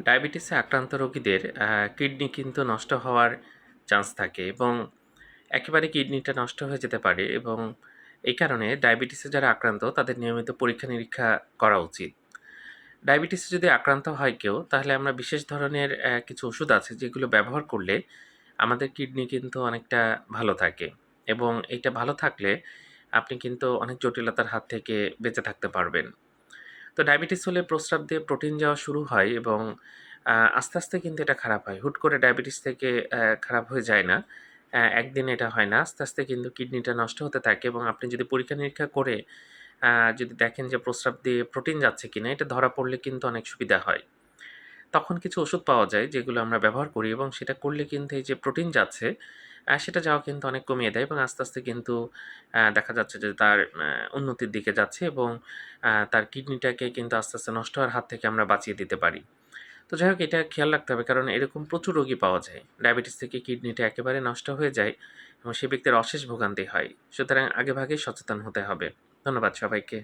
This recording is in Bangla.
ডায়াবেটিসে আক্রান্ত রোগীদের কিডনি কিন্তু নষ্ট হওয়ার চান্স থাকে এবং একেবারে কিডনিটা নষ্ট হয়ে যেতে পারে এবং এই কারণে ডায়াবেটিসে যারা আক্রান্ত তাদের নিয়মিত পরীক্ষা-নিরীক্ষা করা উচিত। ডায়াবেটিসে যদি আক্রান্ত হয় কেউ তাহলে আমরা বিশেষ ধরনের কিছু ওষুধ আছে যেগুলো ব্যবহার করলে আমাদের কিডনি কিন্তু অনেকটা ভালো থাকে এবং এইটা ভালো থাকলে আপনি কিন্তু অনেক জটিলতার হাত থেকে বেঁচে থাকতে পারবেন। তো ডায়াবেটিস হলে প্রস্রাব দিয়ে প্রোটিন যাওয়া শুরু হয় এবং আস্তে, আস্তে কিন্তু এটা খারাপ হয়। হুট করে ডায়াবেটিস থেকে খারাপ হয়ে যায় না। একদিনে এটা হয় না। আস্তে, আস্তে কিন্তু কিডনিটা নষ্ট হতে থাকে এবং আপনি যদি পরীক্ষা-নিরীক্ষা করে আ যদি দেখেন যে প্রস্রাব দিয়ে প্রোটিন যাচ্ছে কিনা এটা ধরা পড়লে কিন্তু অনেক সুবিধা হয়। তখন কিছু ওষুধ পাওয়া যায় যেগুলো আমরা ব্যবহার করি এবং সেটা করলে কিন্তু এই যে প্রোটিন যাচ্ছে সেটা যাওয়া কিন্তু অনেক কমিয়ে দেয় এবং আস্তে, আস্তে কিন্তু দেখা যাচ্ছে যে তার উন্নতির দিকে যাচ্ছে এবং তার কিডনিটাকে কিন্তু আস্তে, আস্তে নষ্ট হওয়ার হাত থেকে আমরা বাঁচিয়ে দিতে পারি। তো যাই হোক এটা খেয়াল রাখতে হবে কারণ এরকম প্রচুর রোগী পাওয়া যায়। ডায়াবেটিস থেকে কিডনিটা একেবারে নষ্ট হয়ে যায় এবং সে ব্যক্তির অশেষ ভোগান্তি হয়। সুতরাং আগেভাগেই সচেতন হতে হবে। ধন্যবাদ সবাইকে।